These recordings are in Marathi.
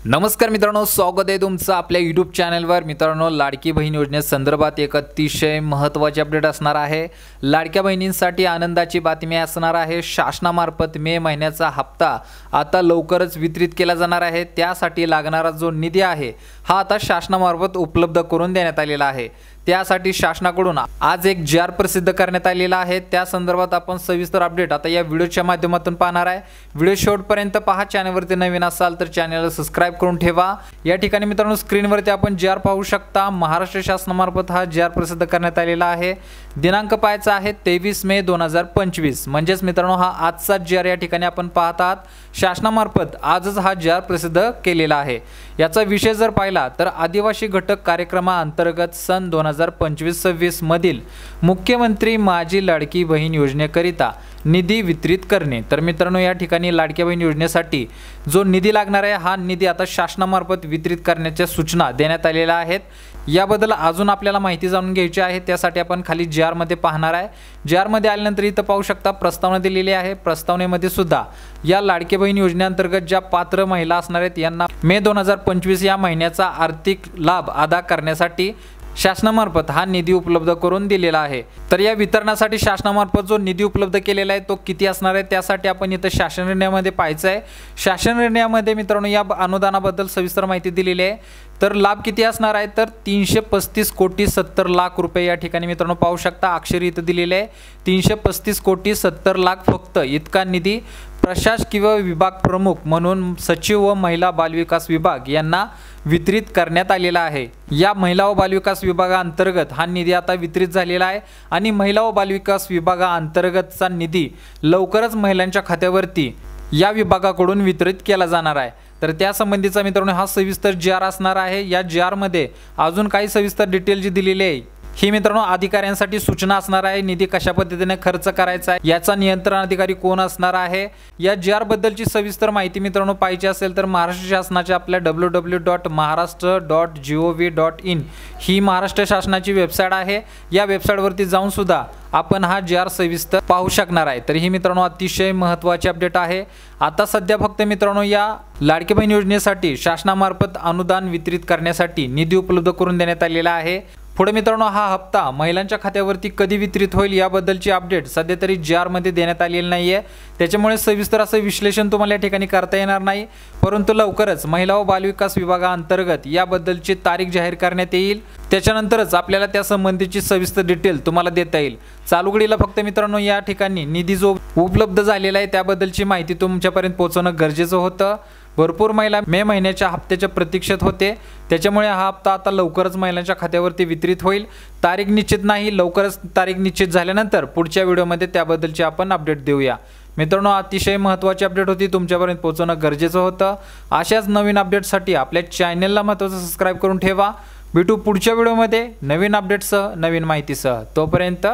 नमस्कार मित्रांनो, स्वागत आहे तुमचं आपल्या यूट्यूब चॅनलवर। मित्रांनो, लाडकी बहीण योजनेसंदर्भात एक अतिशय महत्त्वाची अपडेट असणार आहे। लाडक्या बहिणींसाठी आनंदाची बातमी असणार आहे। शासनामार्फत मे महिन्याचा हप्ता आता लवकरच वितरित केला जाणार आहे। त्यासाठी लागणारा जो निधी आहे हा आता शासनामार्फत उपलब्ध करून देण्यात आलेला आहे। त्यासाठी शासनाकडून आज एक जाहीर प्रसिद्ध करण्यात आलेला आहे। त्या संदर्भात आपण सविस्तर अपडेट आता या व्हिडिओच्या माध्यमातून पाहणार आहे। व्हिडिओ शेवटपर्यंत पहा। चॅनलवरती नवीन असाल तर चॅनलला सबस्क्राइब करून ठेवा। या ठिकाणी मित्रांनो स्क्रीनवरती आपण जाहीर पाहू शकता। महाराष्ट्र शासनामार्फत हा जाहीर प्रसिद्ध करण्यात आलेला आहे। दिनांक पाहायचा आहे 23 मे 2025। म्हणजेच मित्रांनो हा आजचा जाहीर या ठिकाणी आपण पाहत आहात। शासनामार्फत आजच हा जाहीर प्रसिद्ध केलेला आहे। याचा विषय जर पाहिला तर आदिवासी घटक कार्यक्रमाअंतर्गत सन 2025-26 मधील मुख्यमंत्री माझी लाडकी बहीण योजनेकरिता निधी वितरित करणे। तर मित्रांनो या ठिकाणी लाडक्या बहीण योजनेसाठी जो निधी लागणार आहे हा निधी आता शासनामार्फत वितरित करण्याच्या सूचना देण्यात आलेल्या आहेत। याबद्दल अजून आपल्याला माहिती जाणून घ्यायची आहे। त्यासाठी आपण खाली जाहीर मध्ये पाहणार आहे। जाहीर मध्ये आल्यानंतर इथं पाहू शकता प्रस्तावना दिलेली आहे। प्रस्तावनेमध्ये सुद्धा या लाडकी बहीण योजनेअंतर्गत ज्या पात्र महिला असणार आहेत यांना मे 2025 या महिन्याचा आर्थिक लाभ अदा करण्यासाठी शासनामार्फत हा निधी उपलब्ध करून दिलेला आहे। तर या वितरणासाठी शासनामार्फत जो निधी उपलब्ध केलेला आहे तो किती असणार आहे त्यासाठी आपण इथं शासन निर्णयामध्ये पाहायचं आहे। शासन निर्णयामध्ये मित्रांनो या अनुदानाबद्दल सविस्तर माहिती दिलेली आहे। तर लाभ किती असणार आहे तर 335 कोटी 70 लाख रुपये या ठिकाणी मित्रांनो पाहू शकता। अक्षरी इथं दिलेले आहे 335 कोटी 70 लाख फक्त इतका निधी प्रशासकीय विभाग प्रमुख म्हणून सचिव व महिला बालविकास विभाग यांना वितरित करण्यात आलेला आहे। या महिला व बालविकास विभागाअंतर्गत हा निधी आता वितरित झालेला आहे आणि महिला व बालविकास विभागाअंतर्गतचा निधी लवकरच महिलांच्या खात्यावरती या विभागाकडून वितरित केला जाणार आहे। तर त्या संबंधीचा मित्रांनो हा सविस्तर जाहीर असणार आहे। या जाहीरमध्ये अजून काही सविस्तर डिटेल जी दिलेली आहे ही मित्रांनो अधिकाऱ्यांसाठी सूचना असणार आहे। निधी कशा पद्धतीने खर्च करायचा आहे याचा नियंत्रण अधिकारी कोण असणार आहे या जाहीरबद्दलची सविस्तर माहिती मित्रांनो पाहिजे असेल तर महाराष्ट्र शासनाच्या आपल्या www.maharashtra.gov.in ही महाराष्ट्र शासनाची वेबसाईट आहे। या वेबसाईटवरती जाऊन सुद्धा आपण हा जाहीर सविस्तर पाहू शकणार आहे। तर ही मित्रांनो अतिशय महत्त्वाची अपडेट आहे। आता सध्या फक्त मित्रांनो या लाडकी बहीण योजनेसाठी शासनामार्फत अनुदान वितरित करण्यासाठी निधी उपलब्ध करून देण्यात आलेला आहे। पुढे मित्रांनो हा हप्ता महिलांच्या खात्यावरती कधी वितरित होईल याबद्दलची अपडेट सध्या तरी जाहीर मध्ये देण्यात आलेली नाहीये। त्याच्यामुळे सविस्तर असं विश्लेषण तुम्हाला या ठिकाणी करता येणार नाही। परंतु लवकरच महिला व बालविकास विभागाअंतर्गत याबद्दलची तारीख जाहीर करण्यात येईल। त्याच्यानंतरच आपल्याला त्या संबंधीची सविस्तर डिटेल तुम्हाला देता येईल। चालू घडीला फक्त मित्रांनो या ठिकाणी निधी जो उपलब्ध झालेला आहे त्याबद्दलची माहिती तुमच्यापर्यंत पोहोचवणं गरजेचं होतं। भरपूर महिला मे महिन्याच्या हप्त्याच्या प्रतीक्षेत होते। त्याच्यामुळे हा हप्ता आता लवकरच महिलांच्या खात्यावरती वितरित होईल। तारीख निश्चित नाही, लवकरच तारीख निश्चित झाल्यानंतर पुढच्या व्हिडिओमध्ये त्याबद्दलची आपण अपडेट देऊया। मित्रांनो अतिशय महत्त्वाची अपडेट होती, तुमच्यापर्यंत पोहोचवणं गरजेचं होतं। अशाच नवीन अपडेटसाठी आपल्या चॅनलला महत्त्वाचं सबस्क्राइब करून ठेवा। भेटू पुढच्या व्हिडिओमध्ये नवीन अपडेटसह नवीन माहितीसह। तोपर्यंत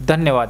धन्यवाद।